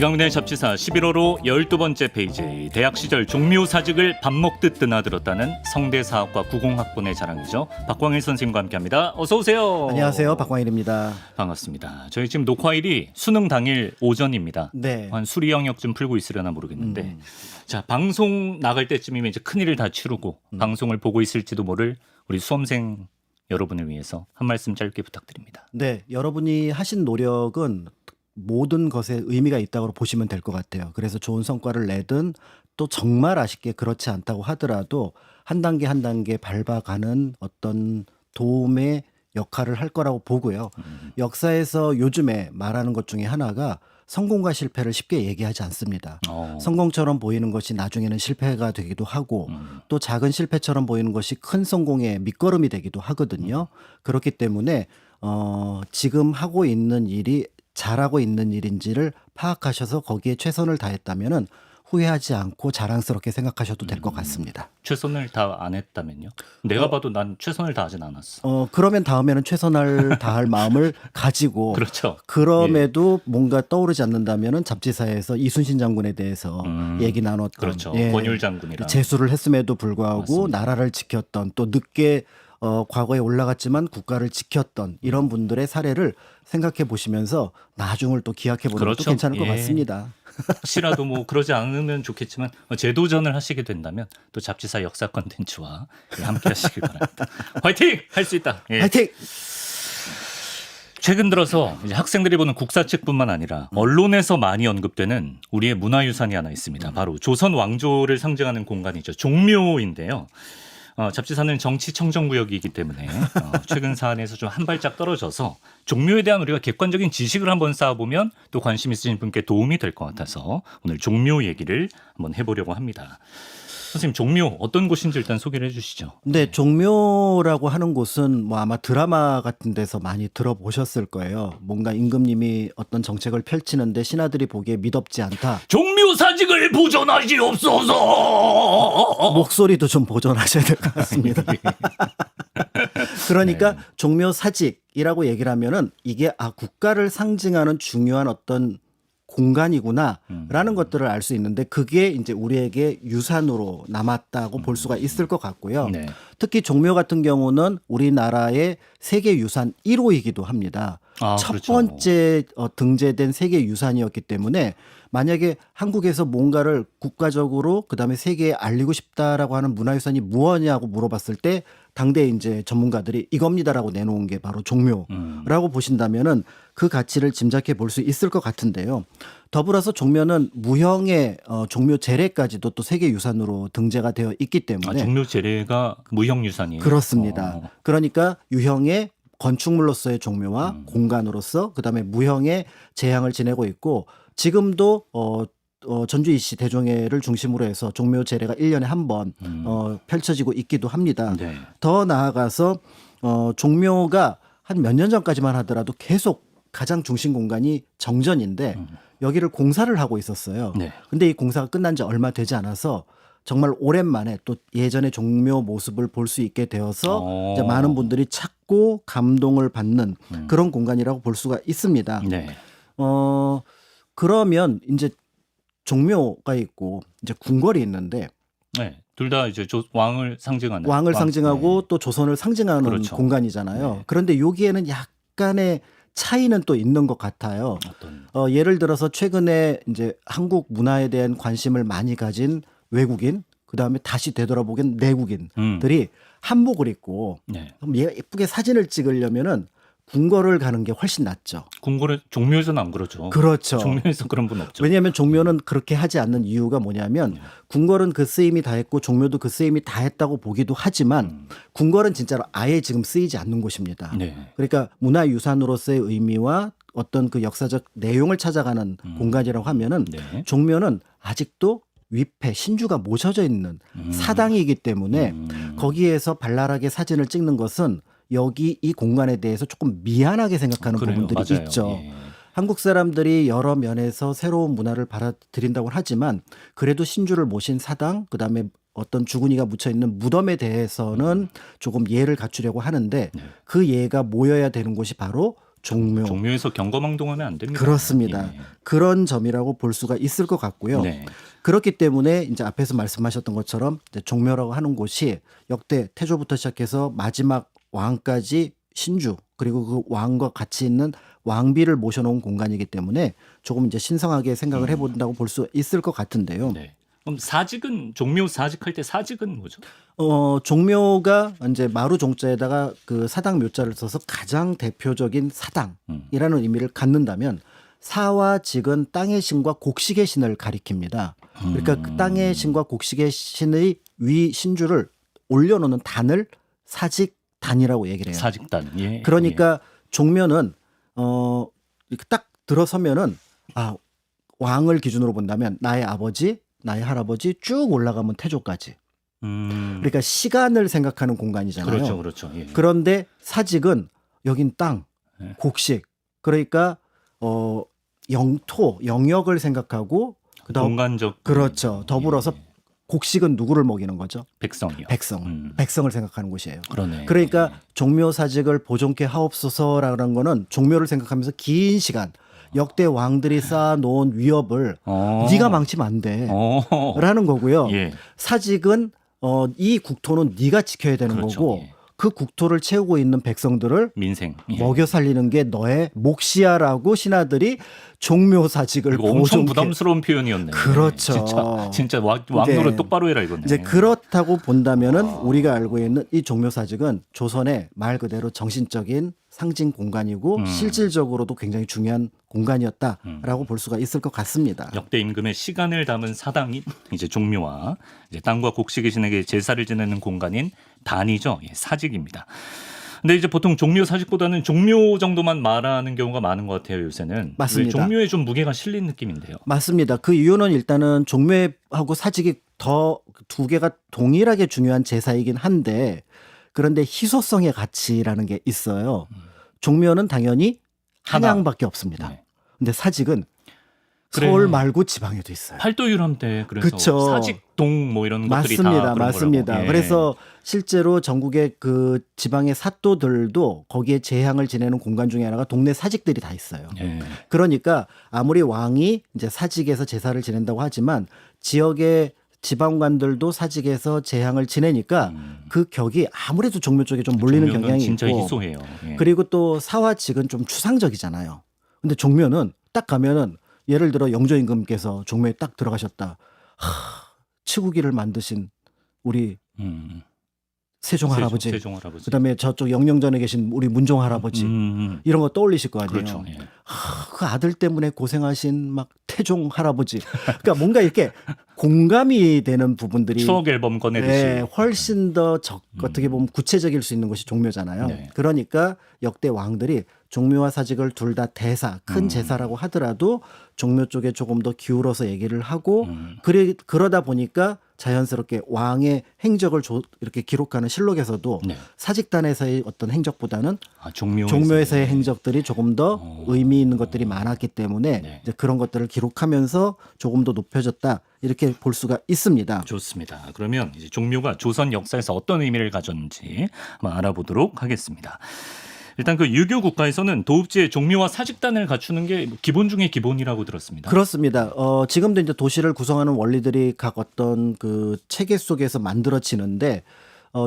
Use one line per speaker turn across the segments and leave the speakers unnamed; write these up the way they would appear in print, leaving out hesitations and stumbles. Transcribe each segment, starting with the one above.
이강민의 잡지사 11호로 12번째 페이지. 대학 시절 종묘 사직을 밥 먹듯 드나들었다는 성대사학과 구공학번의 자랑이죠. 박광일 선생님과 함께합니다. 어서 오세요.
안녕하세요. 박광일입니다.
반갑습니다. 저희 지금 녹화일이 수능 당일 오전입니다.
네.
한 수리 영역 좀 풀고 있으려나 모르겠는데 자, 방송 나갈 때쯤이면 이제 큰일을 다 치르고 방송을 보고 있을지도 모를 우리 수험생 여러분을 위해서 한 말씀 짧게 부탁드립니다.
네, 여러분이 하신 노력은 모든 것에 의미가 있다고 보시면 될 것 같아요. 그래서 좋은 성과를 내든 또 정말 아쉽게 그렇지 않다고 하더라도 한 단계 한 단계 밟아가는 어떤 도움의 역할을 할 거라고 보고요. 역사에서 요즘에 말하는 것 중에 하나가 성공과 실패를 쉽게 얘기하지 않습니다. 성공처럼 보이는 것이 나중에는 실패가 되기도 하고 또 작은 실패처럼 보이는 것이 큰 성공의 밑거름이 되기도 하거든요. 그렇기 때문에 지금 하고 있는 일이 잘하고 있는 일인지를 파악하셔서 거기에 최선을 다했다면은 후회하지 않고 자랑스럽게 생각하셔도 될 것 같습니다.
최선을 다 안 했다면요? 내가 봐도 난 최선을 다하진 않았어.
그러면 다음에는 최선을 다할 마음을 가지고
그렇죠.
그럼에도 뭔가 떠오르지 않는다면은 잡지사에서 이순신 장군에 대해서 얘기 나눴던
그렇죠. 권율 장군이랑
재수를 했음에도 불구하고
맞습니다.
나라를 지켰던 또 늦게 과거에 올라갔지만 국가를 지켰던 이런 분들의 사례를 생각해 보시면서 나중을 또 기약해 보는
그렇죠.
것도 괜찮을 것
예.
같습니다.
혹시라도 뭐 그러지 않으면 좋겠지만 재도전을 하시게 된다면 또 잡지사 역사 컨텐츠와 함께 하시길 바랍니다. 화이팅! 할 수 있다. 예.
화이팅!
최근 들어서 이제 학생들이 보는 국사책뿐만 아니라 언론에서 많이 언급되는 우리의 문화유산이 하나 있습니다. 바로 조선 왕조를 상징하는 공간이죠. 종묘인데요. 잡지사는 정치청정구역이기 때문에 최근 사안에서 좀 한 발짝 떨어져서 종묘에 대한 우리가 객관적인 지식을 한번 쌓아보면 또 관심 있으신 분께 도움이 될 것 같아서 오늘 종묘 얘기를 한번 해보려고 합니다. 선생님, 종묘 어떤 곳인지 일단 소개를 해주시죠.
네, 종묘라고 하는 곳은 뭐 아마 드라마 같은 데서 많이 들어보셨을 거예요. 뭔가 임금님이 어떤 정책을 펼치는데 신하들이 보기에 미덥지 않다.
종묘 사직을 보존하시옵소서.
목소리도 좀 보존하셔야 될 것 같습니다. 그러니까
네.
종묘 사직이라고 얘기를 하면은 이게 국가를 상징하는 중요한 어떤 공간이구나라는 것들을 알 수 있는데 그게 이제 우리에게 유산으로 남았다고 볼 수가 있을 것 같고요.
네.
특히 종묘 같은 경우는 우리나라의 세계유산 1호이기도 합니다. 첫
그렇죠.
번째 등재된 세계유산이었기 때문에 만약에 한국에서 뭔가를 국가적으로 그다음에 세계에 알리고 싶다라고 하는 문화유산이 무엇이냐고 물어봤을 때 당대 이제 전문가들이 이겁니다라고 내놓은 게 바로 종묘라고 보신다면은 그 가치를 짐작해 볼 수 있을 것 같은데요. 더불어서 종묘는 무형의 종묘 재래까지도 또 세계유산으로 등재가 되어 있기 때문에
종묘 재래가 무형유산이에요.
그렇습니다. 그러니까 유형의 건축물로서의 종묘와 공간으로서 그다음에 무형의 재향을 지내고 있고 지금도 전주이시 대종회를 중심으로 해서 종묘 재래가 1년에 한 번 펼쳐지고 있기도 합니다.
네.
더 나아가서 종묘가 한 몇 년 전까지만 하더라도 계속 가장 중심 공간이 정전인데 여기를 공사를 하고 있었어요.
네.
근데 이 공사가 끝난 지 얼마 되지 않아서 정말 오랜만에 또 예전의 종묘 모습을 볼 수 있게 되어서 이제 많은 분들이 찾고 감동을 받는 그런 공간이라고 볼 수가 있습니다.
네.
그러면 이제 종묘가 있고 이제 궁궐이 있는데
네. 둘 다 이제 왕을 상징하는
왕을 상징하고
네.
또 조선을 상징하는
그렇죠.
공간이잖아요.
네.
그런데 여기에는 약간의 차이는 또 있는 것 같아요.
어떤
예를 들어서 최근에 이제 한국 문화에 대한 관심을 많이 가진 외국인, 그 다음에 다시 되돌아보긴 내국인들이 한복을 입고
네.
그럼 얘가 예쁘게 사진을 찍으려면은 궁궐을 가는 게 훨씬 낫죠.
궁궐에 종묘에서는 안 그러죠.
그렇죠.
종묘에서 그런 분 없죠.
왜냐하면 종묘는 그렇게 하지 않는 이유가 뭐냐면 궁궐은 그 쓰임이 다 했고 종묘도 그 쓰임이 다 했다고 보기도 하지만 궁궐은 진짜로 아예 지금 쓰이지 않는 곳입니다.
네.
그러니까 문화유산으로서의 의미와 어떤 그 역사적 내용을 찾아가는 공간이라고 하면은
네.
종묘는 아직도 위패 신주가 모셔져 있는 사당이기 때문에 거기에서 발랄하게 사진을 찍는 것은 여기 이 공간에 대해서 조금 미안하게 생각하는
그래요.
부분들이
맞아요.
있죠.
예.
한국 사람들이 여러 면에서 새로운 문화를 받아들인다고 하지만 그래도 신주를 모신 사당 그다음에 어떤 주군이가 묻혀 있는 무덤에 대해서는 조금 예를 갖추려고 하는데 그 예가 모여야 되는 곳이 바로 종묘.
종묘에서 경거망동하면 안 됩니다.
그렇습니다.
예.
그런 점이라고 볼 수가 있을 것 같고요.
네.
그렇기 때문에 이제 앞에서 말씀하셨던 것처럼 이제 종묘라고 하는 곳이 역대 태조부터 시작해서 마지막 왕까지 신주 그리고 그 왕과 같이 있는 왕비를 모셔놓은 공간이기 때문에 조금 이제 신성하게 생각을 해본다고 볼 수 있을 것 같은데요.
네. 그럼 사직은 종묘 사직할 때 사직은 뭐죠?
종묘가 이제 마루 종자에다가 그 사당 묘자를 써서 가장 대표적인 사당이라는 의미를 갖는다면 사와 직은 땅의 신과 곡식의 신을 가리킵니다. 그러니까 그 땅의 신과 곡식의 신의 위 신주를 올려놓는 단을 사직단이라고 얘기를 해요.
사직단. 예.
그러니까 종묘는 이렇게 딱 들어서면은 왕을 기준으로 본다면 나의 아버지, 나의 할아버지 쭉 올라가면 태조까지. 그러니까 시간을 생각하는 공간이잖아요.
그렇죠, 그렇죠. 예.
그런데 사직은 여긴 땅,
네.
곡식. 그러니까 영토, 영역을 생각하고 그다음
공간적.
그렇죠. 더불어서
예.
곡식은 누구를 먹이는 거죠?
백성이요.
백성. 백성을 생각하는 곳이에요.
그러네.
그러니까 종묘 사직을 보존케 하옵소서라는 거는 종묘를 생각하면서 긴 시간 역대 왕들이 쌓아놓은 위협을 네가 망치면 안 돼. 라는 거고요.
예.
사직은 이 국토는 네가 지켜야 되는
그렇죠.
거고
예.
그 국토를 채우고 있는 백성들을
민생. 예.
먹여 살리는 게 너의 몫이야라고 신하들이 종묘 사직을
이거 엄청
보존케
부담스러운 표현이었네.
그렇죠.
진짜 왕노릇
네.
똑바로 해라 이거네.
이제 그렇다고 본다면은 우리가 알고 있는 이 종묘 사직은 조선의 말 그대로 정신적인 상징 공간이고 실질적으로도 굉장히 중요한 공간이었다라고 볼 수가 있을 것 같습니다.
역대 임금의 시간을 담은 사당인 이제 종묘와 이제 땅과 곡식의 신에게 제사를 지내는 공간인 단이죠. 예, 사직입니다. 근데 이제 보통 종묘 사직보다는 종묘 정도만 말하는 경우가 많은 것 같아요, 요새는.
맞습니다.
종묘에 좀 무게가 실린 느낌인데요.
맞습니다. 그 이유는 일단은 종묘하고 사직이 더 두 개가 동일하게 중요한 제사이긴 한데 그런데 희소성의 가치라는 게 있어요. 종묘는 당연히 한양밖에 없습니다.
네.
근데 사직은
그래.
서울 말고 지방에도 있어요.
팔도유람 때 그래서
그쵸.
사직동 뭐 이런 것들이 다
맞습니다.
그런
맞습니다.
거라고. 예.
그래서 실제로 전국의 그 지방의 사또들도 거기에 제향을 지내는 공간 중에 하나가 동네 사직들이 다 있어요.
예.
그러니까 아무리 왕이 이제 사직에서 제사를 지낸다고 하지만 지역의 지방관들도 사직에서 제향을 지내니까 그 격이 아무래도 종묘 쪽에 좀 몰리는
종묘는
경향이
진짜
있고
희소해요. 예.
그리고 또 사와 직은 좀 추상적이잖아요. 근데 종묘는 딱 가면은 예를 들어 영조 임금께서 종묘에 딱 들어가셨다. 치구기를 만드신 우리 세종 할아버지.
세종 할아버지.
그다음에 저쪽 영령전에 계신 우리 문종 할아버지. 이런 거 떠올리실 거 아니에요.
그렇죠. 예.
그 아들 때문에 고생하신 막 태종 할아버지. 그러니까 뭔가 이렇게 공감이 되는 부분들이
추억 앨범 꺼내듯이.
네, 훨씬 더 어떻게 보면 구체적일 수 있는 것이 종묘잖아요.
네.
그러니까 역대 왕들이 종묘와 사직을 둘 다 대사, 큰 제사라고 하더라도 종묘 쪽에 조금 더 기울어서 얘기를 하고 그러다 보니까 자연스럽게 왕의 행적을 이렇게 기록하는 실록에서도
네.
사직단에서의 어떤 행적보다는
종묘에서의
종묘에서의 행적들이 조금 더 의미 있는 것들이 많았기 때문에
네.
이제 그런 것들을 기록하면서 조금 더 높여졌다 이렇게 볼 수가 있습니다.
좋습니다. 그러면 이제 종묘가 조선 역사에서 어떤 의미를 가졌는지 한번 알아보도록 하겠습니다. 일단 그 유교 국가에서는 도읍지에 종묘와 사직단을 갖추는 게 기본 중에 기본이라고 들었습니다.
그렇습니다. 지금도 이제 도시를 구성하는 원리들이 각 어떤 그 체계 속에서 만들어지는데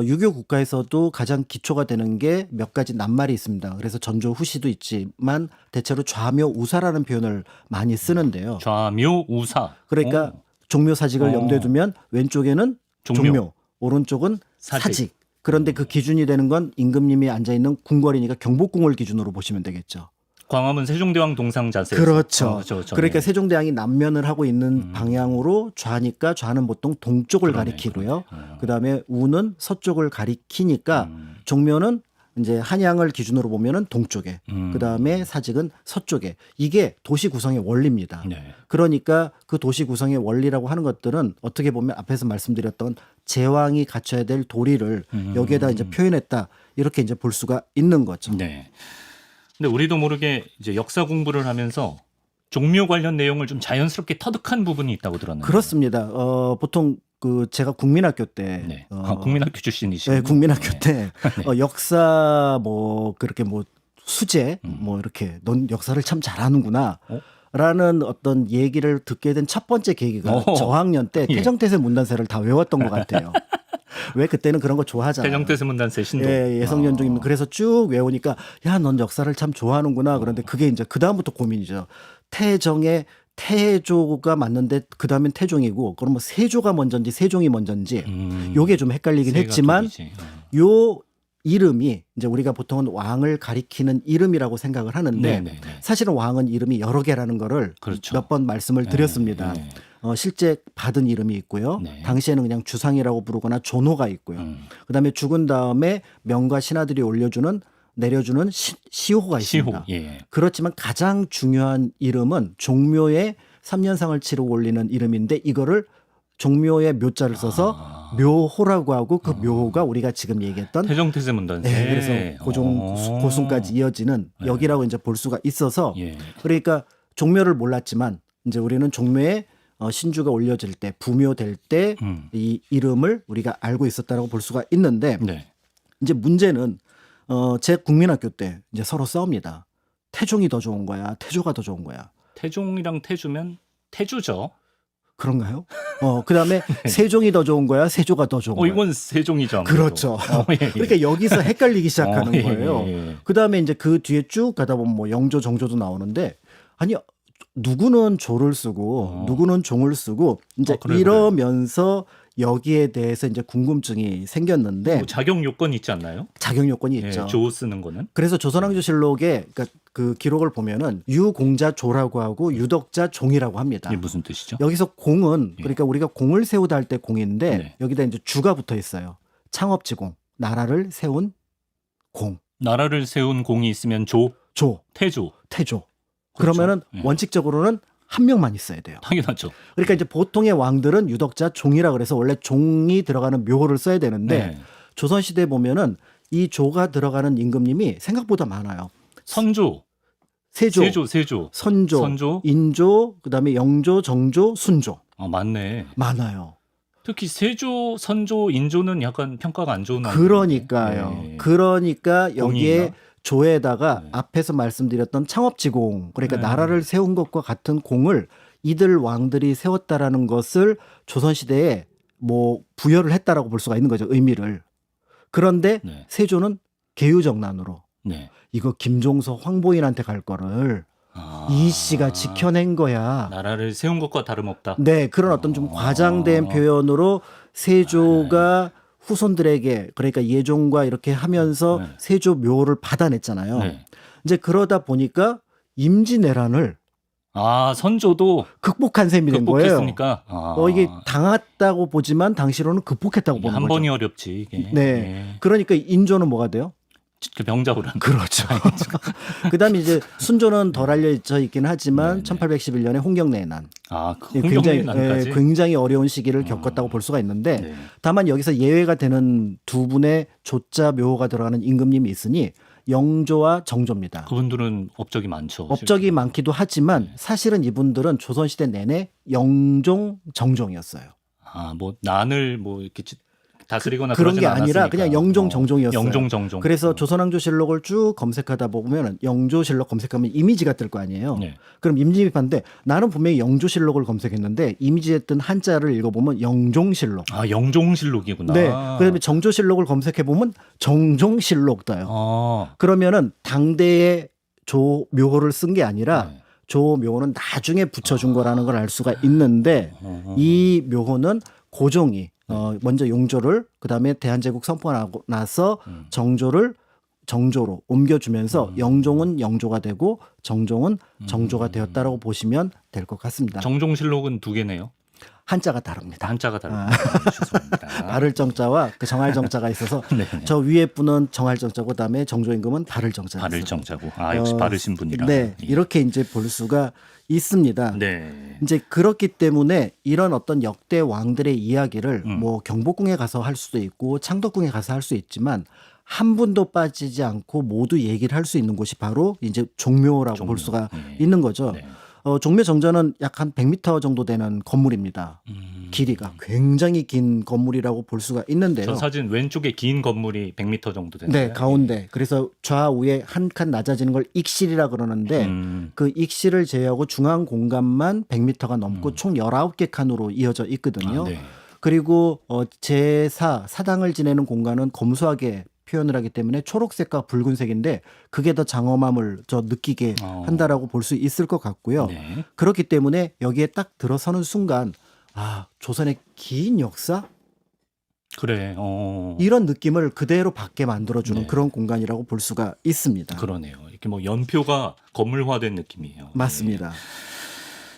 유교 국가에서도 가장 기초가 되는 게 몇 가지 낱말이 있습니다. 그래서 전조 후시도 있지만 대체로 좌묘 우사라는 표현을 많이 쓰는데요.
좌묘 우사.
그러니까 종묘 사직을 염두에 두면 왼쪽에는
종묘.
종묘, 오른쪽은 사직. 그런데 그 기준이 되는 건 임금님이 앉아 있는 궁궐이니까 경복궁을 기준으로 보시면 되겠죠.
광화문 세종대왕 동상 자세.
그렇죠. 그러니까
네.
세종대왕이 남면을 하고 있는 방향으로 좌니까 좌는 보통 동쪽을
그러네,
가리키고요.
그러네.
그다음에 우는 서쪽을 가리키니까 종묘는 이제 한양을 기준으로 보면은 동쪽에, 그다음에 사직은 서쪽에. 이게 도시 구성의 원리입니다.
네.
그러니까 그 도시 구성의 원리라고 하는 것들은 어떻게 보면 앞에서 말씀드렸던 제왕이 갖춰야 될 도리를 여기에다 이제 표현했다. 이렇게 이제 볼 수가 있는 거죠.
네. 근데 우리도 모르게 이제 역사 공부를 하면서 종묘 관련 내용을 좀 자연스럽게 터득한 부분이 있다고 들었는데.
그렇습니다. 보통 그 제가 국민학교 때
네. 국민학교 출신이시죠.
네, 국민학교
네.
때 역사 뭐 그렇게 뭐 수제 뭐 이렇게 넌 역사를 참 잘하는구나. 라는 어떤 얘기를 듣게 된 첫 번째 계기가
어허.
저학년 때
예.
태정태세 문단세를 다 외웠던 것 같아요. 왜 그때는 그런 거 좋아하잖아요.
태정태세 문단세 신도.
예, 예성연중입니다. 그래서 쭉 외우니까 야, 넌 역사를 참 좋아하는구나. 그런데 그게 이제 그 다음부터 고민이죠. 태정의 태조가 맞는데 그 다음엔 태종이고 그럼 뭐 세조가 먼저인지 세종이 먼저인지 요게 좀 헷갈리긴
세가
했지만
둘이지.
요 이름이 이제 우리가 보통은 왕을 가리키는 이름이라고 생각을 하는데
네네네.
사실은 왕은 이름이 여러 개라는 거를
그렇죠.
몇 번 말씀을 드렸습니다.
네.
실제 받은 이름이 있고요.
네.
당시에는 그냥 주상이라고 부르거나 존호가 있고요. 그다음에 죽은 다음에 명과 신하들이 내려주는 시호가
시호.
있습니다.
예.
그렇지만 가장 중요한 이름은 종묘에 3년상을 치르고 올리는 이름인데 이거를 종묘의 묘자를 써서 묘호라고 하고 그 묘호가 우리가 지금 얘기했던
태정태세 문단세.
네, 그래서 고종까지 이어지는 여기라고 이제 볼 수가 있어서
예.
그러니까 종묘를 몰랐지만 이제 우리는 종묘에 신주가 올려질 때 부묘될 때 이 이름을 우리가 알고 있었다라고 볼 수가 있는데
네.
이제 문제는 제 국민학교 때 이제 서로 싸웁니다. 태종이 더 좋은 거야, 태조가 더 좋은 거야.
태종이랑 태주면 태주죠.
그런가요? 그다음에 세종이 더 좋은 거야, 세조가 더 좋은 거야.
이건 세종이죠. 아무래도.
그렇죠.
예, 예.
그러니까 여기서 헷갈리기 시작하는
예,
거예요.
예, 예.
그다음에 이제 그 뒤에 쭉 가다 보면 뭐 영조, 정조도 나오는데 아니 누구는 조를 쓰고 누구는 종을 쓰고 이제
그래,
이러면서 여기에 대해서 이제 궁금증이 생겼는데
뭐 자격 요건 있지 않나요?
자격 요건이
예,
있죠.
조 쓰는 거는.
그래서 조선왕조실록에 그러니까 그 기록을 보면은 유공자 조라고 하고 유덕자 종이라고 합니다.
이게 무슨 뜻이죠?
여기서 공은 그러니까 우리가 공을 세우다 할 때 공인데
네.
여기다 이제 주가 붙어 있어요. 창업지공, 나라를 세운 공,
나라를 세운 공이 있으면 조,
조,
태조.
태조.
그렇죠.
그러면은
예.
원칙적으로는 한 명만 있어야 돼요.
당연하죠.
그러니까 이제 보통의 왕들은 유덕자 종이라 그래서 원래 종이 들어가는 묘호를 써야 되는데
네.
조선시대에 보면은 이 조가 들어가는 임금님이 생각보다 많아요.
선조,
세조,
세조.
선조,
선조.
인조, 그다음에 영조, 정조, 순조
맞네.
많아요.
특히 세조, 선조, 인조는 약간 평가가 안 좋은
그러니까요.
왕들인데. 예.
그러니까 여기에
공이나?
조에다가
네.
앞에서 말씀드렸던 창업지공, 그러니까
네.
나라를 세운 것과 같은 공을 이들 왕들이 세웠다라는 것을 조선시대에 뭐 부여를 했다라고 볼 수가 있는 거죠. 의미를. 그런데
네.
세조는 계유정난으로
네.
이거 김종서 황보인한테 갈 거를 이 씨가 지켜낸 거야.
나라를 세운 것과 다름없다.
네, 그런 어떤 좀 과장된 표현으로 세조가 후손들에게 그러니까 예종과 이렇게 하면서
네.
세조 묘를 받아냈잖아요.
네.
이제 그러다 보니까 임진왜란을
선조도
극복한 셈이 된 거예요.
극복했으니까.
이게 당했다고 보지만 당시로는 극복했다고 보는
한
거죠.
번이 어렵지 이게.
네.
예.
그러니까 인조는 뭐가 돼요?
그 병자호란.
그렇죠. 그다음에 이제 순조는 덜 알려져 있긴 하지만
네네.
1811년에 홍경래의 난.
그
굉장히
홍경래난까지.
굉장히 어려운 시기를 겪었다고 볼 수가 있는데
네.
다만 여기서 예외가 되는 두 분의 조자 묘호가 들어가는 임금님이 있으니 영조와 정조입니다.
그분들은 업적이 많죠.
업적이 많기도 하지만 사실은 이분들은 조선시대 내내 영종, 정종이었어요.
뭐 난을 뭐 이렇게 다스리거나
그런 게
그러진
아니라
않았으니까.
그냥 영종, 정종이었어요.
영종, 정종.
그래서 조선왕조실록을 쭉 검색하다 보면 영조실록 검색하면 이미지가 뜰 거 아니에요.
네.
그럼 임진왜란인데 나는 분명히 영조실록을 검색했는데 이미지에 뜬 한자를 읽어보면 영종실록.
영종실록이구나.
네. 그다음에 정조실록을 검색해 보면 정종실록 떠요. 그러면은 당대의 조 묘호를 쓴 게 아니라
네.
조 묘호는 나중에 붙여준 거라는 걸 알 수가 있는데 이 묘호는 고종이 먼저 용조를 그다음에 대한제국 선포하고 나서 정조로 옮겨주면서 영종은 영조가 되고 정종은 정조가 되었다라고 보시면 될 것 같습니다.
정종실록은 두 개네요.
한자가 다릅니다.
한자가 다릅니다. 죄송합니다.
바를 정자와 그 정할 정자가 있어서
네네.
저 위에 분은 정할 정자고 그다음에 정조 임금은 바를 정자가
바를
있어요.
정자고. 역시 바르신 분이라.
네,
예.
이렇게 이제 볼 수가 있습니다.
네.
이제 그렇기 때문에 이런 어떤 역대 왕들의 이야기를 뭐 경복궁에 가서 할 수도 있고 창덕궁에 가서 할 수 있지만 한 분도 빠지지 않고 모두 얘기를 할 수 있는 곳이 바로 이제 종묘라고 볼 수가 있는 거죠.
네.
종묘정전은 약 한 100m 정도 되는 건물입니다. 길이가 굉장히 긴 건물이라고 볼 수가 있는데요.
저 사진 왼쪽에 긴 건물이 100m 정도 되나요?
네, 가운데. 그래서 좌우에 한 칸 낮아지는 걸 익실이라 그러는데 그 익실을 제외하고 중앙 공간만 100m가 넘고 총 19개 칸으로 이어져 있거든요.
네.
그리고 사당을 지내는 공간은 검소하게 표현을 하기 때문에 초록색과 붉은색인데 그게 더 장엄함을 느끼게 한다라고 볼 수 있을 것 같고요.
네.
그렇기 때문에 여기에 딱 들어서는 순간 조선의 긴 역사?
그래.
이런 느낌을 그대로 받게 만들어주는
네.
그런 공간이라고 볼 수가 있습니다.
그러네요. 이렇게 뭐 연표가 건물화된 느낌이에요.
맞습니다.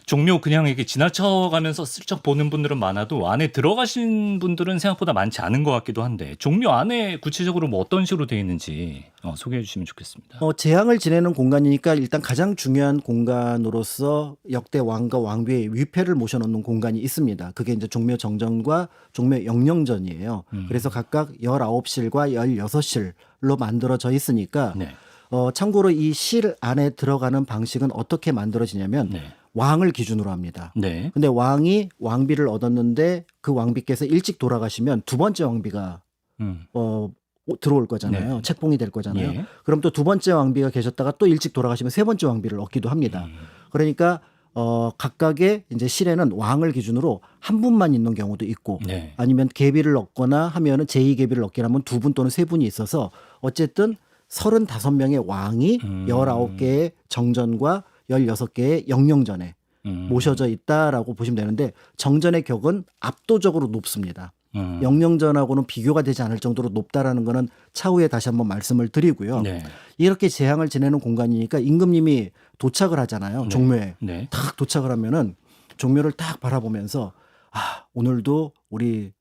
종묘 그냥 이렇게 지나쳐가면서 슬쩍 보는 분들은 많아도 안에 들어가신 분들은 생각보다 많지 않은 것 같기도 한데 종묘 안에 구체적으로 뭐 어떤 식으로 되어 있는지 소개해 주시면 좋겠습니다.
재앙을 지내는 공간이니까 일단 가장 중요한 공간으로서 역대 왕과 왕비의 위패를 모셔놓는 공간이 있습니다. 그게 이제 종묘 정전과 종묘 영령전이에요. 그래서 각각 19실과 16실로 만들어져 있으니까
네.
참고로 이 실 안에 들어가는 방식은 어떻게 만들어지냐면
네.
왕을 기준으로 합니다.
네.
근데 왕이 왕비를 얻었는데 그 왕비께서 일찍 돌아가시면 두 번째 왕비가 들어올 거잖아요.
네.
책봉이 될 거잖아요.
예.
그럼 또 두 번째 왕비가 계셨다가 또 일찍 돌아가시면 세 번째 왕비를 얻기도 합니다. 그러니까 각각의 이제 실에는 왕을 기준으로 한 분만 있는 경우도 있고
네.
아니면 계비를 얻거나 하면은 제2계비를 얻게 하면 두 분 또는 세 분이 있어서 어쨌든 35명의 왕이 19개의 정전과 16개의 영령전에 모셔져 있다라고 보시면 되는데 정전의 격은 압도적으로 높습니다. 영령전하고는 비교가 되지 않을 정도로 높다라는 거는 차후에 다시 한번 말씀을 드리고요.
네.
이렇게 재앙을 지내는 공간이니까 임금님이 도착을 하잖아요.
네.
종묘에.
네.
딱 도착을 하면은 종묘를 딱 바라보면서 오늘도 우리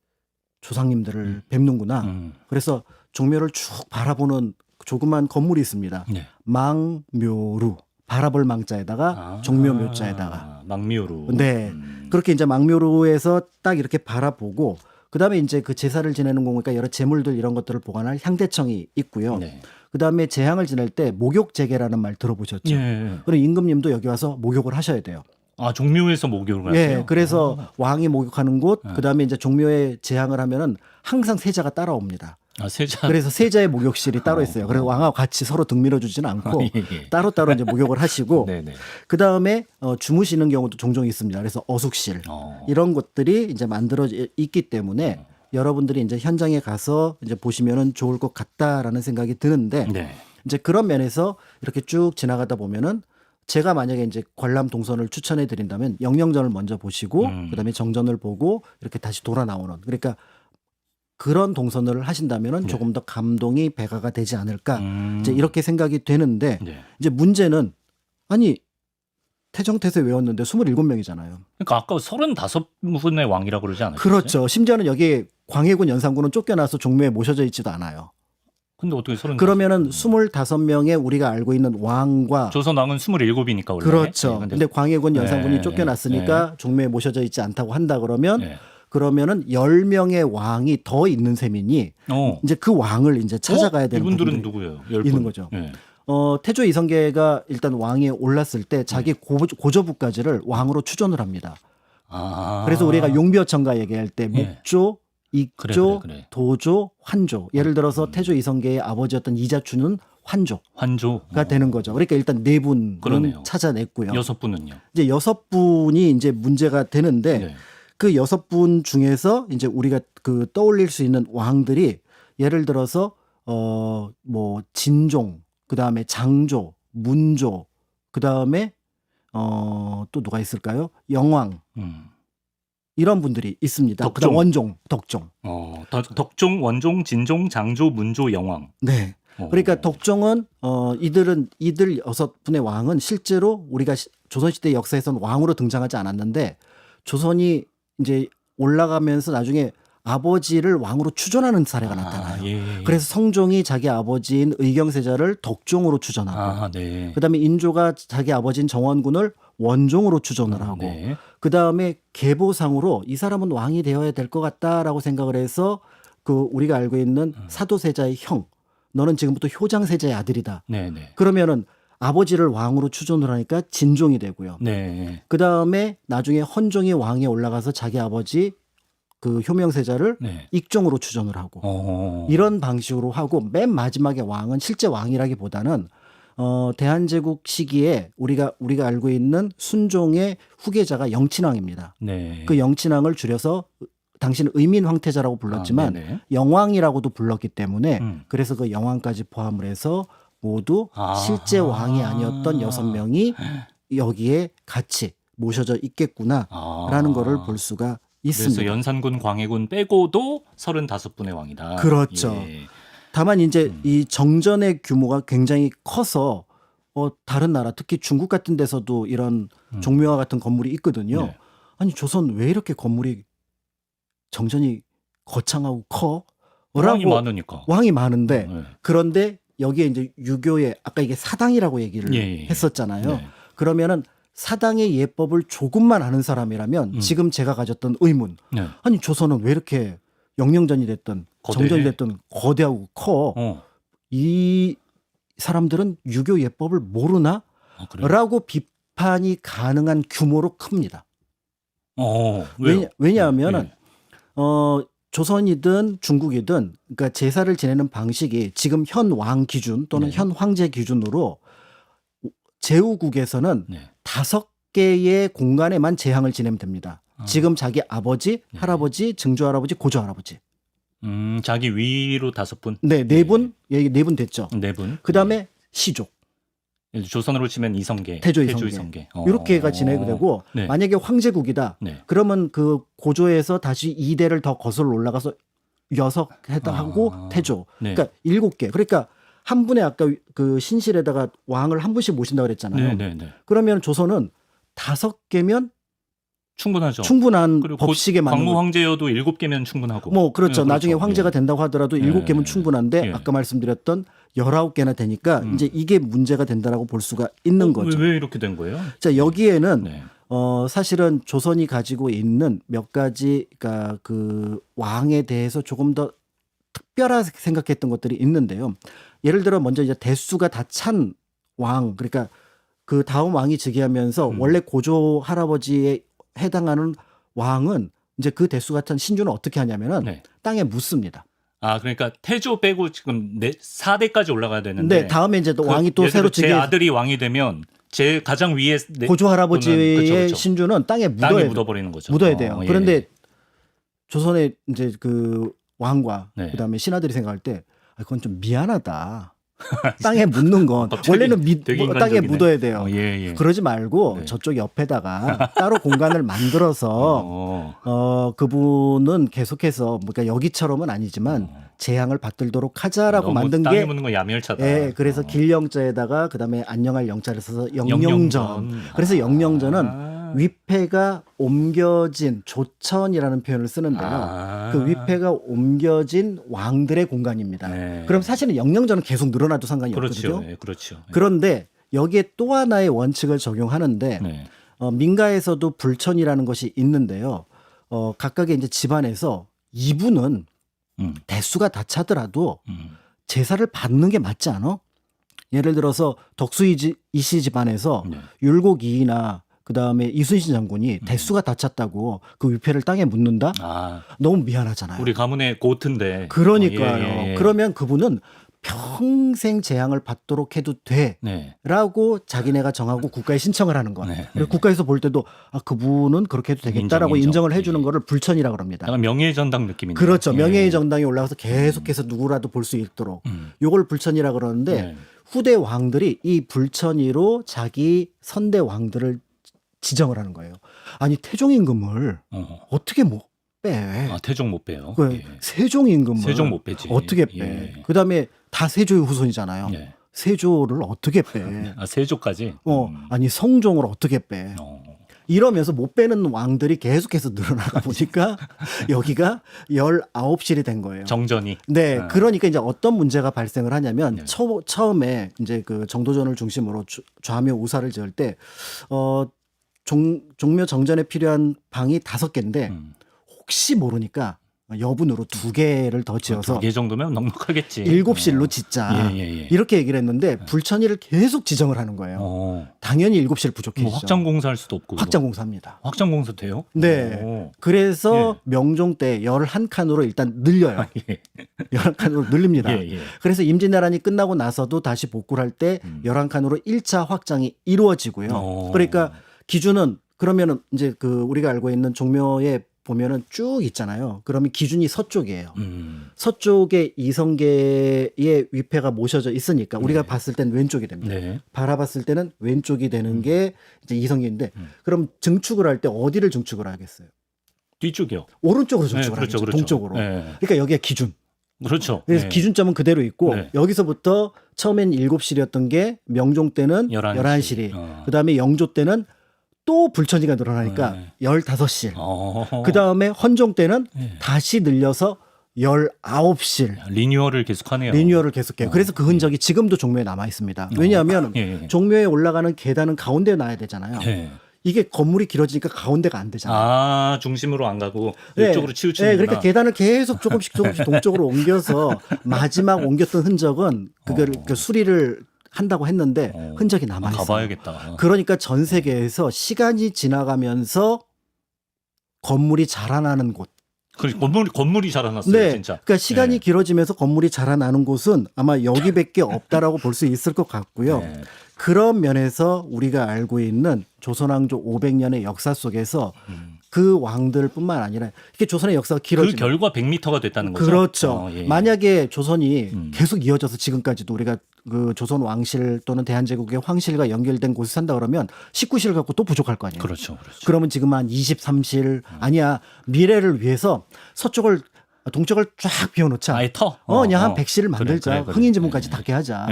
조상님들을 뵙는구나. 그래서 종묘를 쭉 바라보는 조그만 건물이 있습니다.
네.
망묘루. 바라볼 망자에다가 종묘 묘자에다가.
망묘루.
네. 그렇게 이제 망묘루에서 딱 이렇게 바라보고 그다음에 이제 그 제사를 지내는 공이니까 여러 제물들 이런 것들을 보관할 향대청이 있고요.
네.
그다음에 재향을 지낼 때 목욕제계라는 말 들어보셨죠?
예.
그럼 임금님도 여기 와서 목욕을 하셔야 돼요.
종묘에서 목욕을 하세요?
예, 그래서 왕이 목욕하는 곳, 그다음에 이제 종묘에 재향을 하면은 항상 세자가 따라옵니다.
세자.
그래서 세자의 목욕실이 따로 있어요. 그래서 왕하고 같이 서로 등 밀어주지는 않고
예.
따로따로 이제 목욕을 하시고
네네.
그 다음에 주무시는 경우도 종종 있습니다. 그래서 어숙실 이런 곳들이 이제 만들어져 있기 때문에 여러분들이 이제 현장에 가서 이제 보시면은 좋을 것 같다라는 생각이 드는데
네.
이제 그런 면에서 이렇게 쭉 지나가다 보면은 제가 만약에 이제 관람 동선을 추천해 드린다면 영령전을 먼저 보시고 그다음에 정전을 보고 이렇게 다시 돌아 나오는 그러니까 그런 동선을 하신다면은
네.
조금 더 감동이 배가가 되지 않을까 이제 이렇게 생각이 되는데
네.
이제 문제는 아니 태정태세 외웠는데 27명이잖아요.
그러니까 아까 35분의 왕이라고 그러지 않았어요?
그렇죠. 심지어는 여기 광해군 연산군은 쫓겨나서 종묘에 모셔져 있지도 않아요.
근데 어떻게 35?
그러면은 25명의 우리가 알고 있는 왕과
조선 왕은 27이니까 원래.
그렇죠. 근데 광해군 연산군이
네,
쫓겨났으니까 종묘에 모셔져 있지 않다고 한다 그러면
네.
그러면은 10명의 왕이 더 있는 셈이니 이제 그 왕을 이제 찾아가야 되는
이분들은
부분들이
누구예요? 10분.
있는 거죠.
네.
태조 이성계가 일단 왕에 올랐을 때 자기 고조부까지를 왕으로 추존을 합니다. 그래서 우리가 용비어천가 얘기할 때
예.
목조, 익조,
그래.
도조, 환조. 예를 들어서 태조 이성계의 아버지였던 이자추는 환조가
환조.
되는 거죠. 그러니까 일단 네 분은
그러네요.
찾아냈고요.
6분은요?
이제 6분이 이제 문제가 되는데
네.
그 6분 중에서 이제 우리가 그 떠올릴 수 있는 왕들이 예를 들어서 뭐 진종, 그다음에 장조, 문조, 그다음에 또 누가 있을까요? 영왕. 이런 분들이 있습니다.
덕종.
그다음 원종, 덕종.
덕종, 원종, 진종, 장조, 문조, 영왕.
네. 그러니까 덕종은 이들 6분의 왕은 실제로 우리가 조선시대 역사에서는 왕으로 등장하지 않았는데 조선이 이제 올라가면서 나중에 아버지를 왕으로 추존하는 사례가 나타나요.
예.
그래서 성종이 자기 아버지인 의경세자를 덕종으로 추존하고
네.
그다음에 인조가 자기 아버지인 정원군을 원종으로 추존을 하고
네.
그다음에 계보상으로 이 사람은 왕이 되어야 될 것 같다라고 생각을 해서 그 우리가 알고 있는 사도세자의 형 너는 지금부터 효장세자의 아들이다.
네.
그러면은 아버지를 왕으로 추존을 하니까 진종이 되고요.
네.
그 다음에 나중에 헌종이 왕에 올라가서 자기 아버지 그 효명세자를
네.
익종으로 추존을 하고 이런 방식으로 하고 맨 마지막에 왕은 실제 왕이라기보다는 대한제국 시기에 우리가 알고 있는 순종의 후계자가 영친왕입니다.
네.
그 영친왕을 줄여서 당시는 의민황태자라고 불렀지만
네네.
영왕이라고도 불렀기 때문에
음.
그래서 그 영왕까지 포함을 해서 모두
아하.
실제 왕이 아니었던 6명이 여기에 같이 모셔져 있겠구나라는 거를 볼 수가
그래서
있습니다.
연산군, 광해군 빼고도 35분의 왕이다.
그렇죠.
예.
다만 이제 이 정전의 규모가 굉장히 커서 다른 나라 특히 중국 같은 데서도 이런 종묘와 같은 건물이 있거든요.
네.
아니 조선 왜 이렇게 건물이 정전이 거창하고 커?
왕이
라고
많으니까.
왕이 많은데
네.
그런데 여기에 이제 유교의 아까 이게 사당이라고 얘기를
예.
했었잖아요.
네.
그러면은 사당의 예법을 조금만 아는 사람이라면 지금 제가 가졌던 의문.
네.
아니 조선은 왜 이렇게 영령전이 됐든
거대해?
정전이 됐든 거대하고 커? 이 사람들은 유교 예법을 모르나?
아, 그래요?
라고 비판이 가능한 규모로 큽니다.
왜요?
왜냐하면은
네.
조선이든 중국이든 그러니까 제사를 지내는 방식이 지금 현 왕 기준 또는
네.
현 황제 기준으로 제후국에서는
네.
5개의 공간에만 제항을 지내면 됩니다. 지금 자기 아버지,
네.
할아버지, 증조할아버지, 고조할아버지.
자기 위로 5분?
네, 네 분, 여기 4분 됐죠.
4분?
그 다음에 시족,
조선으로 치면 이성계,
태조
태조
이성계.
이성계.
이렇게가 지내게 되고
네.
만약에 황제국이다.
네.
그러면 그 고조에서 다시 2대를 더 거슬러 올라가서 6 하고 태조.
네.
그러니까 7개. 그러니까 한 분의 아까 그 신실에다가 왕을 한 분씩 모신다고 그랬잖아요.
네.
그러면 조선은 5개면
충분하죠.
충분한
그리고
법식에 맞는
광무
거.
황제여도 7개면 충분하고.
뭐 그렇죠.
네,
나중에
그렇죠.
황제가
예.
된다고 하더라도
예.
7개면 충분한데
예.
아까 말씀드렸던 19개나 되니까 이제 이게 문제가 된다라고 볼 수가 있는 거죠.
왜 이렇게 된 거예요?
자, 여기에는
네.
사실은 조선이 가지고 있는 몇 가지 그러니까 그 왕에 대해서 조금 더 특별하게 생각했던 것들이 있는데요. 예를 들어 먼저 이제 대수가 다 찬 왕, 그러니까 그 다음 왕이 즉위하면서 원래 고조 할아버지에 해당하는 왕은 이제 그 대수가 찬 신주는 어떻게 하냐면은
네.
땅에 묻습니다.
그러니까 태조 빼고 지금 4대까지 올라가야 되는데.
네, 다음에 이제 또 왕이 또
예를 들어
새로
제 아들이 왕이 되면 제 가장 위에
고조 할아버지의
그쵸.
신주는 땅에
땅에 묻어버리는 거죠.
묻어야 돼요.
예.
그런데 조선의 이제 그 왕과
네.
그다음에 신하들이 생각할 때 그건 좀 미안하다. 땅에 묻는 건 원래는
되게
땅에
인간적이네.
묻어야 돼요.
예.
그러지 말고
네.
저쪽 옆에다가 따로 공간을 만들어서 그분은 계속해서 그러니까 여기처럼은 아니지만 재앙을 받들도록 하자라고 만든
땅에
게
묻는 거 야멸차다.
예, 그래서 길영자에다가 그다음에 안녕할 영자를 써서 영영전.
영영전.
그래서 영영전은 위패가 옮겨진 조천이라는 표현을 쓰는데요. 그 위패가 옮겨진 왕들의 공간입니다.
네.
그럼 사실은 영영전은 계속 늘어나도 상관이
그렇죠.
없거든요.
예, 그렇죠.
그런데 여기에 또 하나의 원칙을 적용하는데
네.
민가에서도 불천이라는 것이 있는데요. 각각의 이제 집안에서 이분은 대수가 다 차더라도 제사를 받는 게 맞지 않아? 예를 들어서 덕수이씨 집안에서
네.
율곡이나 그다음에 이순신 장군이 대수가 다 찼다고 그 위패를 땅에 묻는다? 너무 미안하잖아요.
우리 가문의 고트인데.
그러니까요.
예.
그러면 그분은 평생 재앙을 받도록 해도 돼라고 자기네가 정하고 국가에 신청을 하는 거예요. 그리고 국가에서 볼 때도 그분은 그렇게 해도 되겠다라고 인정을 해주는 거를 불천이라고 합니다.
약간 명예의 전당 느낌이네요.
그렇죠. 명예의 정당이 올라가서 계속해서 누구라도 볼 수 있도록 요걸 불천이라고 그러는데 후대 왕들이 이 불천이로 자기 선대 왕들을 지정을 하는 거예요. 아니 태종 임금을 어떻게 못 빼?
태종 못 빼요.
세종 임금을
세종 못 빼지.
어떻게 빼? 그다음에 다 세조의 후손이잖아요. 세조를 어떻게 빼?
세조까지?
아니 성종을 어떻게 빼? 이러면서 못 빼는 왕들이 계속해서 늘어나다 보니까 여기가 19실이 된 거예요.
정전이.
네. 그러니까 이제 어떤 문제가 발생을 하냐면 처음에 이제 그 정도전을 중심으로 좌묘 우사를 지을 때 종묘 정전에 필요한 방이 5개인데 혹시 모르니까 여분으로 2개를 더 지어서
2개 정도면 넉넉하겠지.
7실로 짓자. 이렇게 얘기를 했는데 불천이를 계속 지정을 하는 거예요. 당연히 7실 부족해지죠.
뭐 확장공사할 수도 없고.
확장공사입니다.
확장공사 돼요?
네. 그래서 명종 때 11칸으로 일단 늘려요. 11칸으로 늘립니다. 그래서 임진왜란이 끝나고 나서도 다시 복구를 할 때 11칸으로 1차 확장이 이루어지고요. 그러니까 기준은 그러면은 이제 그 우리가 알고 있는 종묘에 보면은 쭉 있잖아요. 그러면 기준이 서쪽이에요. 서쪽에 이성계의 위패가 모셔져 있으니까 우리가 봤을 땐 왼쪽이 됩니다. 바라봤을 때는 왼쪽이 되는 게 이제 이성계인데 그럼 증축을 할 때 어디를 증축을 하겠어요?
뒤쪽이요.
오른쪽으로 증축을 하겠죠. 동쪽으로. 그러니까 여기가 기준.
그렇죠.
그래서 기준점은 그대로 있고 여기서부터 처음엔 7실이었던 게 명종 때는 11실이 그다음에 영조 때는 또 불천이가 늘어나니까 15실. 그다음에 헌종 때는 다시 늘려서 19실.
리뉴얼을 계속하네요.
리뉴얼을 계속해요. 그래서 그 흔적이 지금도 종묘에 남아 있습니다. 왜냐하면 종묘에 올라가는 계단은 가운데 놔야 되잖아요. 이게 건물이 길어지니까 가운데가 안 되잖아요.
아, 중심으로 안 가고 이쪽으로 치우치는구나.
그러니까 계단을 계속 조금씩 동쪽으로 옮겨서 마지막 옮겼던 흔적은 그걸 수리를 한다고 했는데 흔적이 남아 있어요.
가봐야겠다.
그러니까 전 세계에서 시간이 지나가면서 건물이 자라나는 곳.
건물이 자라났어요, 진짜.
그러니까 시간이 길어지면서 건물이 자라나는 곳은 아마 여기밖에 없다라고 볼 수 있을 것 같고요. 그런 면에서 우리가 알고 있는 조선왕조 500년의 역사 속에서 그 왕들뿐만 아니라 이게 조선의 역사가 길어지는
그 결과 100m가 됐다는 거죠.
그렇죠. 만약에 조선이 계속 이어져서 지금까지도 우리가 그 조선 왕실 또는 대한제국의 황실과 연결된 곳에 산다 그러면 19실 갖고 또 부족할 거 아니에요.
그렇죠.
그러면 지금 한 23실 아니야 미래를 위해서 동쪽을 쫙 비워놓자.
아예 터?
그냥 한 100실을 만들자.
그래.
흥인지문까지 닿게 하자.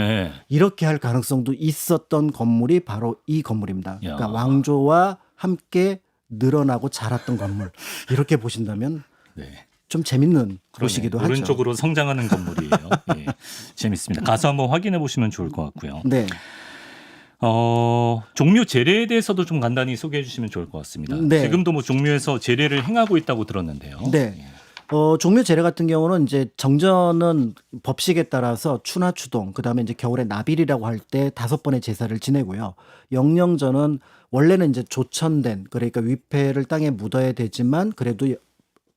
이렇게 할 가능성도 있었던 건물이 바로 이 건물입니다. 그러니까 왕조와 함께 늘어나고 자랐던 건물. 이렇게 보신다면 좀 재밌는 곳이기도 하죠.
오른쪽으로 성장하는 건물이에요. 재밌습니다. 가서 한번 확인해 보시면 좋을 것 같고요.
네.
종묘 제례에 대해서도 좀 간단히 소개해 주시면 좋을 것 같습니다. 지금도 뭐 종묘에서 제례를 행하고 있다고 들었는데요.
종묘 제례 같은 경우는 이제 정전은 법식에 따라서 추나 추동, 그다음에 이제 겨울에 나빌이라고 할 때 5번의 제사를 지내고요. 영령전은 원래는 이제 조천된 그러니까 위패를 땅에 묻어야 되지만 그래도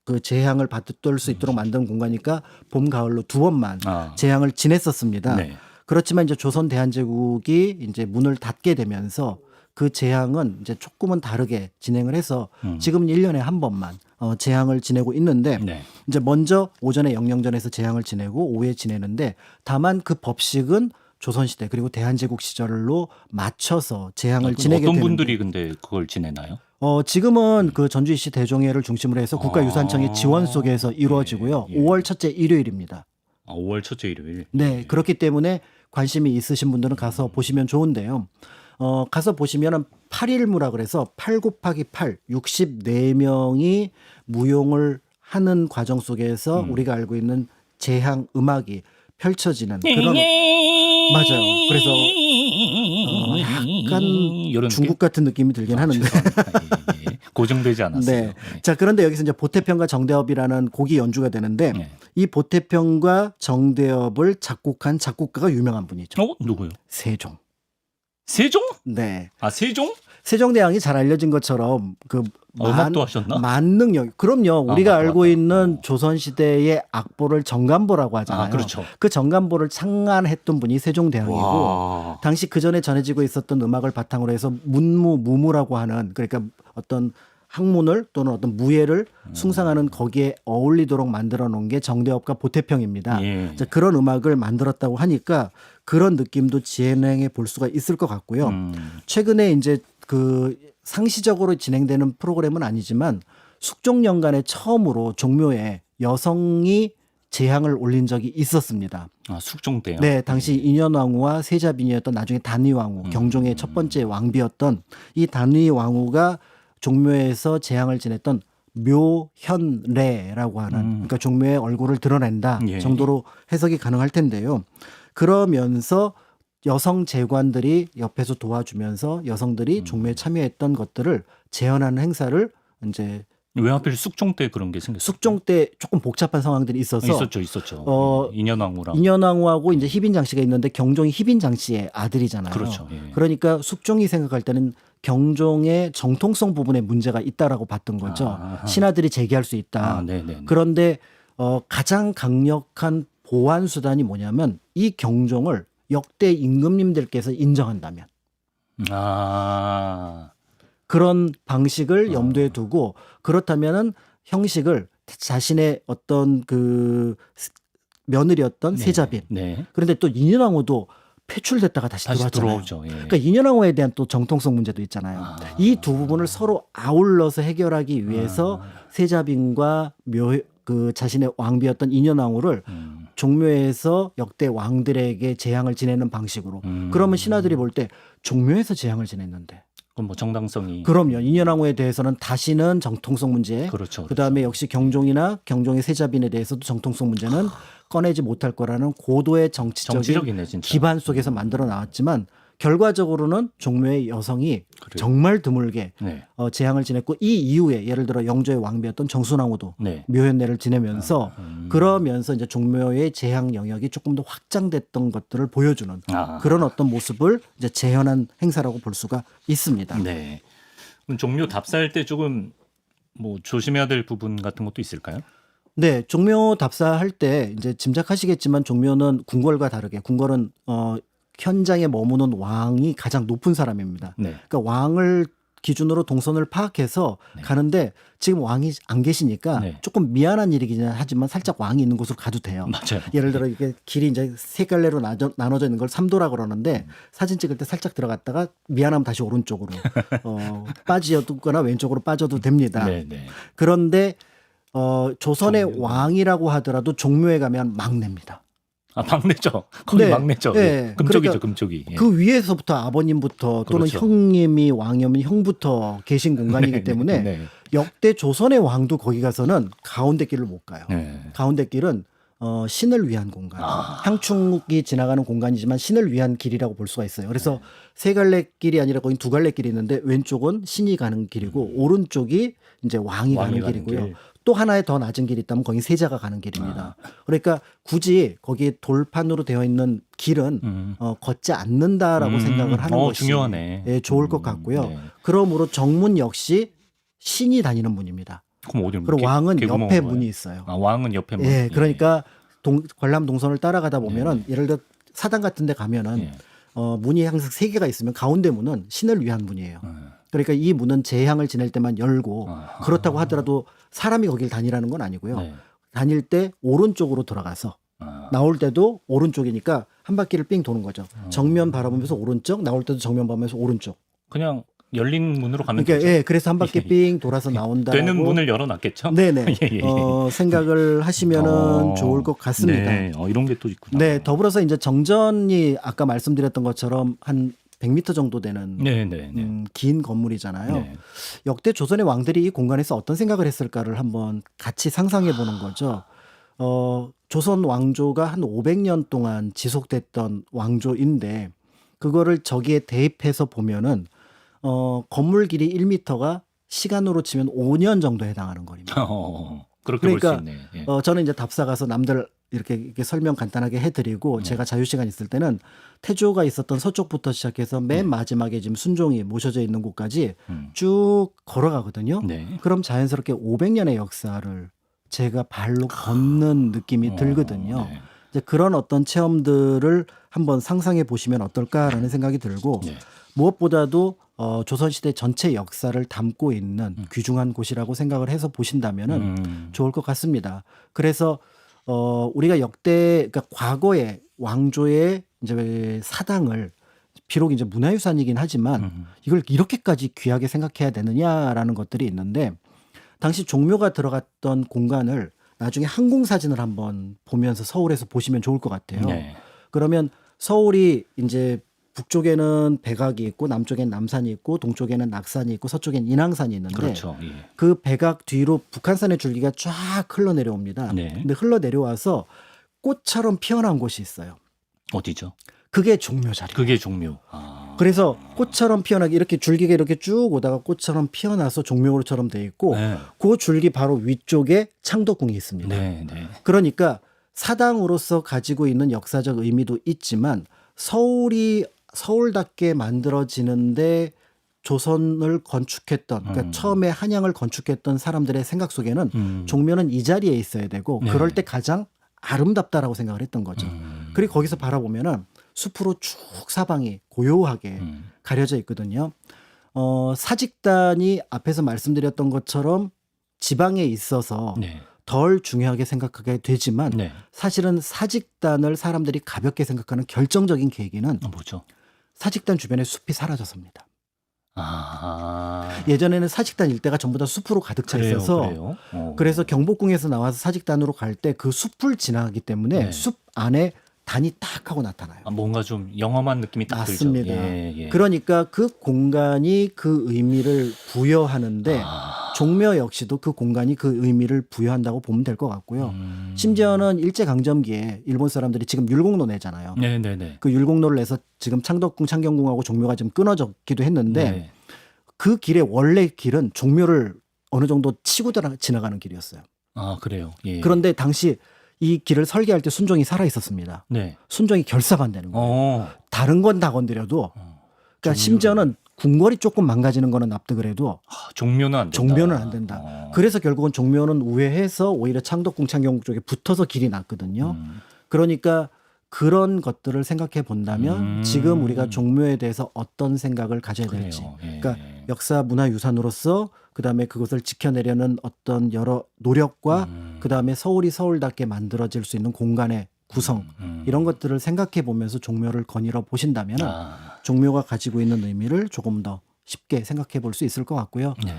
그 재향을 받을 수 있도록 만든 공간이니까 봄 가을로 2번만 재향을 지냈었습니다. 그렇지만 이제 조선 대한제국이 이제 문을 닫게 되면서 그 재향은 이제 조금은 다르게 진행을 해서 지금은 1년에 한 번만 재향을 지내고 있는데 이제 먼저 오전에 영령전에서 재향을 지내고 오후에 지내는데 다만 그 법식은 조선시대 그리고 대한제국 시절로 맞춰서 재향을 지내게 되는데
어떤 분들이 근데 그걸 지내나요?
지금은 그 전주시 대종회를 중심으로 해서 국가유산청의 지원 속에서 이루어지고요. 5월 첫째 일요일입니다.
5월 첫째 일요일.
그렇기 때문에 관심이 있으신 분들은 가서 보시면 좋은데요. 가서 보시면은 8일무라 그래서 8 곱하기 8, 64명이 무용을 하는 과정 속에서 우리가 알고 있는 재향 음악이 펼쳐지는 그런 맞아요. 그래서 약간 중국 같은 느낌이 들긴 하는데
고정되지 않았어요.
자, 그런데 여기서 이제 보태평과 정대업이라는 곡이 연주가 되는데 이 보태평과 정대업을 작곡한 작곡가가 유명한 분이죠.
누구요?
세종.
세종?
네.
세종?
세종대왕이 잘 알려진 것처럼 그
음악도 하셨나?
만능력. 그럼요. 우리가 알고 있는 조선시대의 악보를 정간보라고 하잖아요.
그렇죠.
그 정간보를 창안했던 분이 세종대왕이고 당시 그 전에 전해지고 있었던 음악을 바탕으로 해서 무무라고 하는 그러니까 어떤 학문을 또는 어떤 무예를 숭상하는 거기에 어울리도록 만들어 놓은 게 정대업과 보태평입니다. 자, 그런 음악을 만들었다고 하니까 그런 느낌도 진행해 볼 수가 있을 것 같고요. 최근에 이제 그 상시적으로 진행되는 프로그램은 아니지만 숙종연간에 처음으로 종묘에 여성이 제향을 올린 적이 있었습니다.
숙종 때요?
네, 당시 인현왕후와 세자빈이었던 나중에 단위왕후, 경종의 첫 번째 왕비였던 이 단위왕후가 종묘에서 재향을 지냈던 묘현례라고 하는 그러니까 종묘의 얼굴을 드러낸다 정도로 해석이 가능할 텐데요. 그러면서 여성 제관들이 옆에서 도와주면서 여성들이 종묘에 참여했던 것들을 재현하는 행사를 이제
왜 하필 숙종 때 그런 게 생겼어요?
숙종 때 조금 복잡한 상황들이 있어서
있었죠.
어,
인현왕후랑.
인현왕후하고 이제 희빈장 씨가 있는데 경종이 희빈장 씨의 아들이잖아요.
그렇죠. 예.
그러니까 숙종이 생각할 때는 경종의 정통성 부분에 문제가 있다라고 봤던 거죠.
아하.
신하들이 제기할 수 있다.
네네.
그런데 가장 강력한 보완 수단이 뭐냐면 이 경종을 역대 임금님들께서 인정한다면 그런 방식을 염두에 두고 그렇다면은 형식을 자신의 어떤 그 며느리였던
네.
세자빈.
네.
그런데 또 인현왕후도 퇴출됐다가 다시 들어왔잖아요.
들어오죠. 예.
그러니까 인현왕후에 대한 또 정통성 문제도 있잖아요. 이 두 부분을 서로 아울러서 해결하기 위해서 세자빈과 그 자신의 왕비였던 인현왕후를 종묘에서 역대 왕들에게 재향을 지내는 방식으로. 그러면 신하들이 볼 때 종묘에서 재향을 지냈는데.
그럼 뭐 정당성이.
그럼요. 인현왕후에 대해서는 다시는 정통성 문제.
그렇죠.
그다음에 역시 경종이나 경종의 세자빈에 대해서도 정통성 문제는 꺼내지 못할 거라는 고도의
정치적이네, 진짜.
기반 속에서 만들어 나왔지만 결과적으로는 종묘의 여성이
그래요.
정말 드물게
네.
재향을 지냈고 이 이후에 예를 들어 영조의 왕비였던 정순왕후도
네.
묘현례를 지내면서 그러면서 이제 종묘의 재향 영역이 조금 더 확장됐던 것들을 보여주는 그런 어떤 모습을 이제 재현한 행사라고 볼 수가 있습니다.
네. 그럼 종묘 답사할 때 조금 뭐 조심해야 될 부분 같은 것도 있을까요?
네, 종묘 답사할 때 이제 짐작하시겠지만 종묘는 궁궐과 다르게 궁궐은 현장에 머무는 왕이 가장 높은 사람입니다.
네.
그러니까 왕을 기준으로 동선을 파악해서 가는데 지금 왕이 안 계시니까 조금 미안한 일이긴 하지만 살짝 왕이 있는 곳으로 가도 돼요.
맞아요.
예를 들어 이게 길이 이제 세 갈래로 나눠져 있는 걸 삼도라 그러는데 사진 찍을 때 살짝 들어갔다가 미안하면 다시 오른쪽으로 빠지거나 왼쪽으로 빠져도 됩니다.
네.
그런데 조선의 왕이라고 하더라도 종묘에 가면 막내입니다.
막내죠. 거의
네.
막내죠.
네.
금쪽이죠,
그러니까
금쪽이. 예.
그 위에서부터 아버님부터 또는
그렇죠.
형님이 왕이면 형부터 계신 공간이기 때문에
네.
역대 조선의 왕도 거기 가서는 가운데 길을 못 가요.
네.
가운데 길은 신을 위한 공간, 향축이 지나가는 공간이지만 신을 위한 길이라고 볼 수가 있어요. 그래서 세 갈래 길이 아니라 거의 두 갈래 길이 있는데 왼쪽은 신이 가는 길이고 오른쪽이 이제 왕이 가는 길이고요.
길.
또 하나의 더 낮은 길이 있다면 거기 세자가 가는 길입니다. 그러니까 굳이 거기 돌판으로 되어 있는 길은 걷지 않는다라고 생각을 하는 것이
중요하네.
예, 좋을 것 같고요.
네.
그러므로 정문 역시 신이 다니는 문입니다.
그럼 어디로?
그리고 왕은 옆에 문이
요
있어요.
왕은 옆에 문.
예, 그러니까 관람 동선을 따라가다 보면은 예를 들어 사당 같은 데 가면은 문이 항상 세 개가 있으면 가운데 문은 신을 위한 문이에요. 그러니까 이 문은 재향을 지낼 때만 열고 그렇다고 하더라도 사람이 거길 다니라는 건 아니고요. 다닐 때 오른쪽으로 들어가서 나올 때도 오른쪽이니까 한 바퀴를 삥 도는 거죠. 정면 바라보면서 오른쪽, 나올 때도 정면 보면서 오른쪽.
그냥 열린 문으로 가면
그러니까
되죠.
예, 그래서 한 바퀴 삥 돌아서 나온다고
되는 문을 열어놨겠죠.
네네.
예.
생각을 하시면은 좋을 것 같습니다.
네. 이런 게 또 있구나.
네, 더불어서 이제 정전이 아까 말씀드렸던 것처럼 한 100m 정도 되는 긴 건물이잖아요.
네.
역대 조선의 왕들이 이 공간에서 어떤 생각을 했을까를 한번 같이 상상해 보는 거죠. 조선 왕조가 한 500년 동안 지속됐던 왕조인데 그거를 저기에 대입해서 보면은 건물 길이 1m가 시간으로 치면 5년 정도 해당하는 거리입니다.
그렇게
그러니까
볼 수 있네. 예.
저는 이제 답사 가서 남들 이렇게 설명 간단하게 해드리고 제가 자유 시간 있을 때는 태조가 있었던 서쪽부터 시작해서 맨 마지막에 지금 순종이 모셔져 있는 곳까지 쭉 걸어가거든요. 그럼 자연스럽게 500년의 역사를 제가 발로 걷는 느낌이 들거든요. 이제 그런 어떤 체험들을 한번 상상해 보시면 어떨까라는 생각이 들고 무엇보다도 조선시대 전체 역사를 담고 있는 귀중한 곳이라고 생각을 해서 보신다면은 좋을 것 같습니다. 그래서 우리가 그러니까 과거의 왕조의 이제 사당을 비록 이제 문화유산이긴 하지만 이걸 이렇게까지 귀하게 생각해야 되느냐라는 것들이 있는데 당시 종묘가 들어갔던 공간을 나중에 항공사진을 한번 보면서 서울에서 보시면 좋을 것 같아요. 그러면 서울이 이제 북쪽에는 백악이 있고 남쪽엔 남산이 있고 동쪽에는 낙산이 있고 서쪽엔 인왕산이 있는데
그렇죠.
그 백악 뒤로 북한산의 줄기가 쫙 흘러내려옵니다. 근데 흘러내려와서 꽃처럼 피어난 곳이 있어요.
어디죠?
그게 종묘 자리예요.
그게 종묘.
그래서 꽃처럼 피어나게 이렇게 줄기가 이렇게 쭉 오다가 꽃처럼 피어나서 종묘처럼 돼 있고
네.
그 줄기 바로 위쪽에 창덕궁이 있습니다.
네, 네.
그러니까 사당으로서 가지고 있는 역사적 의미도 있지만 서울이 서울답게 만들어지는데 조선을 건축했던 그러니까 처음에 한양을 건축했던 사람들의 생각 속에는 종묘는 이 자리에 있어야 되고
네.
그럴 때 가장 아름답다라고 생각을 했던 거죠. 그리고 거기서 바라보면은 숲으로 쭉 사방이 고요하게 가려져 있거든요. 사직단이 앞에서 말씀드렸던 것처럼 지방에 있어서
네.
덜 중요하게 생각하게 되지만
네.
사실은 사직단을 사람들이 가볍게 생각하는 결정적인 계기는
뭐죠?
사직단 주변에 숲이 사라져서입니다.
아.
예전에는 사직단 일대가 전부 다 숲으로 가득 차
그래요,
있어서
그래요?
그래서 경복궁에서 나와서 사직단으로 갈 때 그 숲을 지나가기 때문에
네.
숲 안에 단이 딱 하고 나타나요.
아, 뭔가 좀 영험한 느낌이 딱
맞습니다.
들죠. 예, 예.
그러니까 그 공간이 그 의미를 부여하는데 종묘 역시도 그 공간이 그 의미를 부여한다고 보면 될 것 같고요. 심지어는 일제강점기에 일본 사람들이 지금 율곡로 내잖아요.
네, 네, 네.
그 율곡로를 내서 지금 창덕궁, 창경궁하고 종묘가 좀 끊어졌기도 했는데
네.
그 길의 원래 길은 종묘를 어느 정도 치고 지나가는 길이었어요.
아, 그래요. 예.
그런데 당시 이 길을 설계할 때 순종이 살아 있었습니다.
네.
순종이 결사가 안 되는 거예요. 다른 건 다 건드려도 그러니까 심지어는 궁궐이 조금 망가지는 거는 납득을 해도
종묘는 안 된다.
종묘는 안 된다. 그래서 결국은 종묘는 우회해서 오히려 창덕궁, 창경궁 쪽에 붙어서 길이 났거든요. 그러니까 그런 것들을 생각해 본다면 지금 우리가 종묘에 대해서 어떤 생각을 가져야 될지.
그래요. 예.
그러니까 역사 문화유산으로서 그다음에 그것을 지켜내려는 어떤 여러 노력과 그다음에 서울이 서울답게 만들어질 수 있는 공간의 구성 이런 것들을 생각해 보면서 종묘를 거닐어 보신다면 종묘가 가지고 있는 의미를 조금 더 쉽게 생각해 볼 수 있을 것 같고요.
네.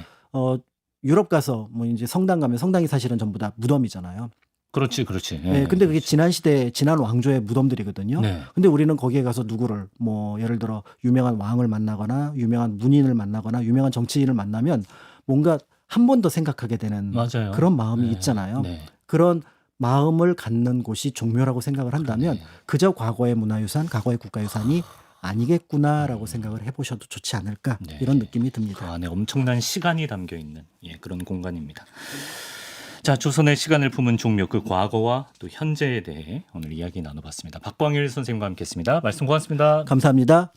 유럽 가서 뭐 이제 성당 가면 성당이 사실은 전부 다 무덤이잖아요.
그렇지, 그렇지. 예.
네, 근데 그게 지난 시대, 지난 왕조의 무덤들이거든요.
네.
근데 우리는 거기에 가서 누구를 뭐 예를 들어 유명한 왕을 만나거나 유명한 문인을 만나거나 유명한 정치인을 만나면 뭔가 한 번 더 생각하게 되는
맞아요.
그런 마음이
네.
있잖아요.
네.
그런 마음을 갖는 곳이 종묘라고 생각을 한다면
그러네.
그저 과거의 문화유산, 과거의 국가유산이 아니겠구나라고 생각을 해보셔도 좋지 않을까
네.
이런 느낌이
그
듭니다.
안에 엄청난 시간이 담겨 있는 그런 공간입니다. 자, 조선의 시간을 품은 종묘 그 과거와 또 현재에 대해 오늘 이야기 나눠봤습니다. 박광일 선생님과 함께했습니다. 말씀 고맙습니다.
감사합니다.